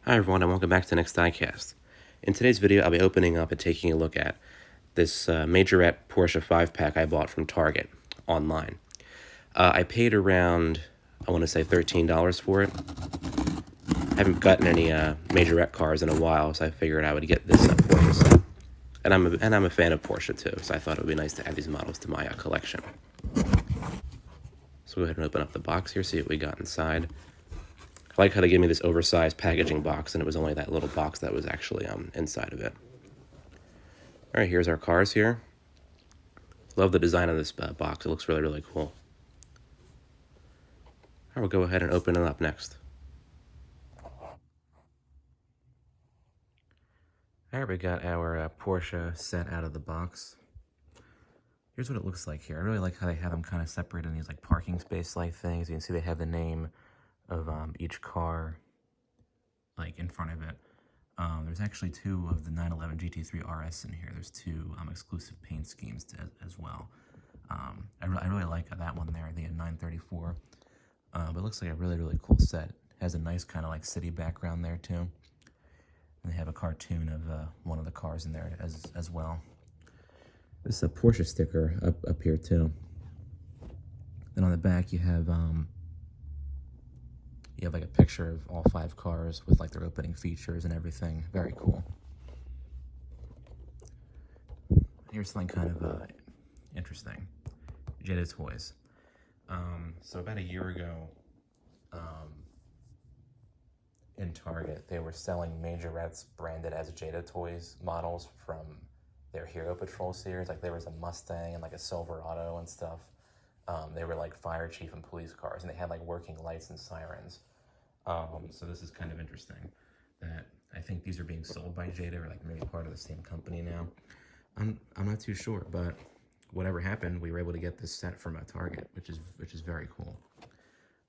Hi everyone, and welcome back to the next diecast. In today's video, I'll be opening up and taking a look at this Majorette Porsche 5-pack I bought from Target online. I paid around, I want to say $13 for it. I haven't gotten any Majorette cars in a while, so I figured I would get this Porsche set. And I'm a fan of Porsche too, so I thought it would be nice to add these models to my collection. So go ahead and open up the box here, see what we got inside. I like how they gave me this oversized packaging box, and it was only that little box that was actually inside of it. All right, here's our cars here. Love the design of this box. It looks really, really cool. All right, we'll go ahead and open it up next. All right, we got our Porsche set out of the box. Here's what it looks like here. I really like how they have them kind of separated in these like parking space-like things. You can see they have the name of each car like in front of it. There's actually two of the 911 Gt3 Rs in here. There's two exclusive paint schemes as well. I really like that one there, the 934. But it looks like a really, really cool set. It has a nice kind of like city background there too. And they have a cartoon of one of the cars in there as well. This is a Porsche sticker up here too. Then on the back you have like a picture of all 5 cars with like their opening features and everything. Very cool. Here's something kind of interesting. Gt3 Rs. So about a year ago, in Target, they were selling Majorettes branded as Gt3 models from their Hero Patrol series. Like there was a Mustang and like a Silverado and stuff. They were like fire chief and police cars, and they had like working lights and sirens. So this is kind of interesting that I think these are being sold by Jada, or like maybe part of the same company now. I'm not too sure, but whatever happened, we were able to get this set from a Target, which is very cool.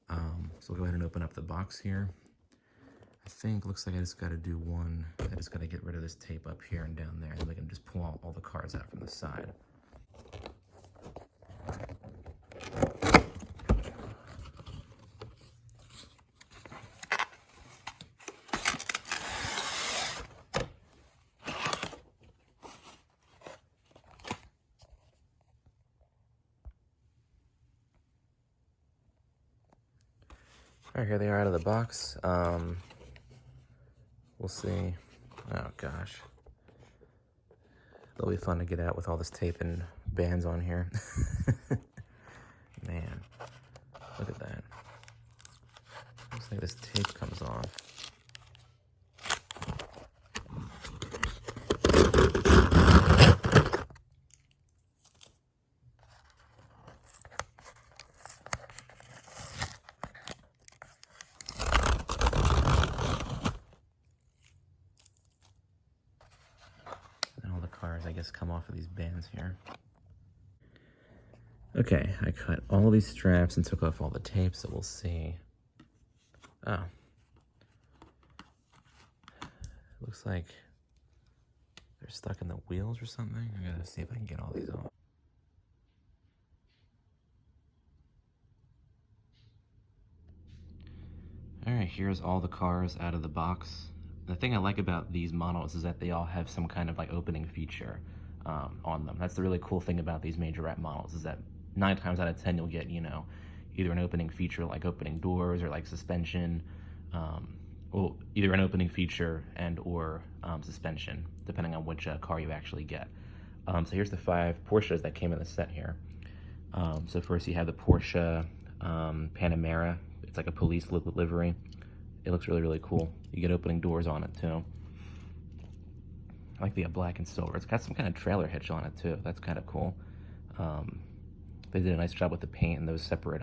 So we'll go ahead and open up the box here. I think looks like I just got to do one. I just got to get rid of this tape up here and down there, and we can just pull all the cards out from the side. All right, here they are out of the box. We'll see. Oh gosh, it'll be fun to get out with all this tape and bands on here. Man, look at that. Looks like this tape comes off. I guess come off of these bands here. Okay, I cut all these straps and took off all the tape, so we'll see. Oh. Looks like they're stuck in the wheels or something. I gotta see if I can get all these off. Alright, here's all the cars out of the box. The thing I like about these models is that they all have some kind of like opening feature on them. That's the really cool thing about these Majorette models, is that 9 times out of 10 you'll get, you know, either an opening feature like opening doors or like suspension, well, either an opening feature and or suspension, depending on which car you actually get. So here's the 5 Porsches that came in the set here. So first you have the Porsche Panamera. It's like a police livery. It looks really, really cool. You get opening doors on it too. I like the black and silver. It's got some kind of trailer hitch on it too. That's kind of cool. They did a nice job with the paint and those separate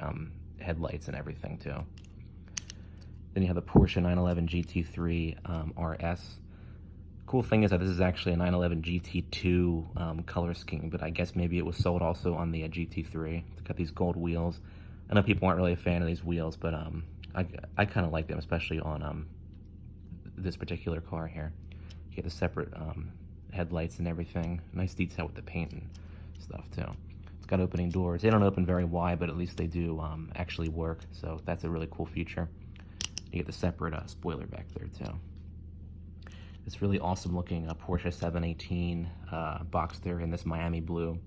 headlights and everything too. Then you have the Porsche 911 GT3 RS. Cool thing is that this is actually a 911 GT2 color scheme, but I guess maybe it was sold also on the GT3. It's got these gold wheels. I know people aren't really a fan of these wheels, but I kind of like them, especially on this particular car here. You get the separate headlights and everything. Nice detail with the paint and stuff too. It's got opening doors. They don't open very wide, but at least they do actually work. So that's a really cool feature. You get the separate spoiler back there too. this really awesome looking Porsche 718 Boxster in this Miami blue.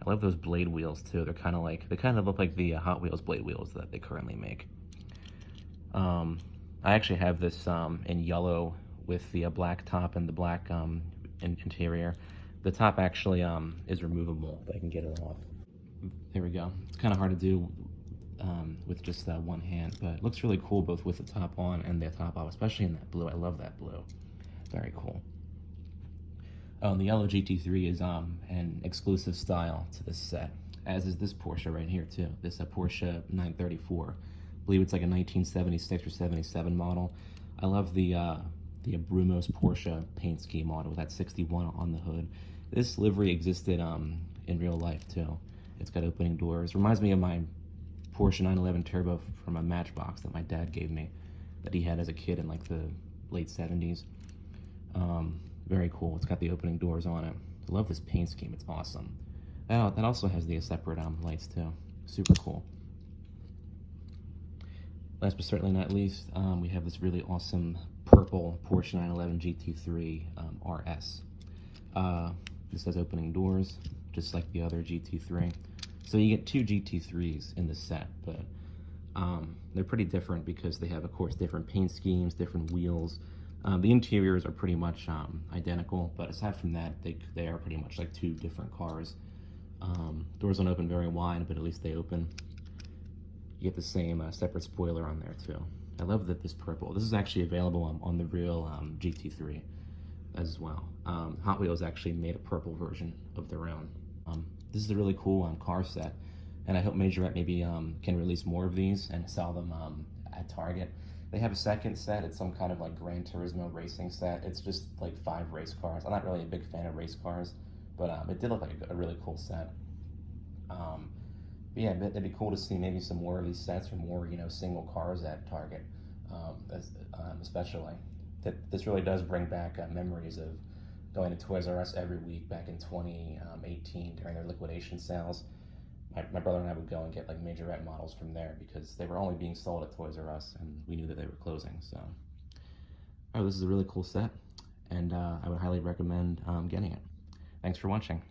I love those blade wheels too. They kind of look like the Hot Wheels blade wheels that they currently make. I actually have this in yellow with the black top and the black interior. The top actually is removable, if I can get it off. There we go. It's kind of hard to do with just one hand, but it looks really cool both with the top on and the top off, especially in that blue. I love that blue. Very cool. Oh, and the yellow GT3 is an exclusive style to this set, as is this Porsche right here too. This Porsche 934. I believe it's like a 1976 or 77 model. I love the Brumos Porsche paint scheme model with that 61 on the hood. This livery existed in real life too. It's got opening doors. Reminds me of my Porsche 911 Turbo from a Matchbox that my dad gave me, that he had as a kid in like the late 70s. Very cool. It's got the opening doors on it. I love this paint scheme. It's awesome. That also has the separate lights too. Super cool. Last but certainly not least, we have this really awesome purple Porsche 911 GT3 RS. This has opening doors, just like the other GT3. So you get two GT3s in the set, but they're pretty different because they have, of course, different paint schemes, different wheels. The interiors are pretty much identical, but aside from that, they are pretty much like two different cars. Doors don't open very wide, but at least they open. You get the same separate spoiler on there too. I love that this purple. This is actually available on the real GT3 as well. Hot Wheels actually made a purple version of their own. This is a really cool car set, and I hope Majorette maybe can release more of these and sell them at Target. They have a second set. It's some kind of like Gran Turismo racing set. It's just like 5 race cars. I'm not really a big fan of race cars, but it did look like a really cool set. But yeah, it'd be cool to see maybe some more of these sets or more, single cars at Target, especially. This really does bring back memories of going to Toys R Us every week back in 2018 during their liquidation sales. My brother and I would go and get like Majorette models from there because they were only being sold at Toys R Us, and we knew that they were closing. So, this is a really cool set, and I would highly recommend getting it. Thanks for watching.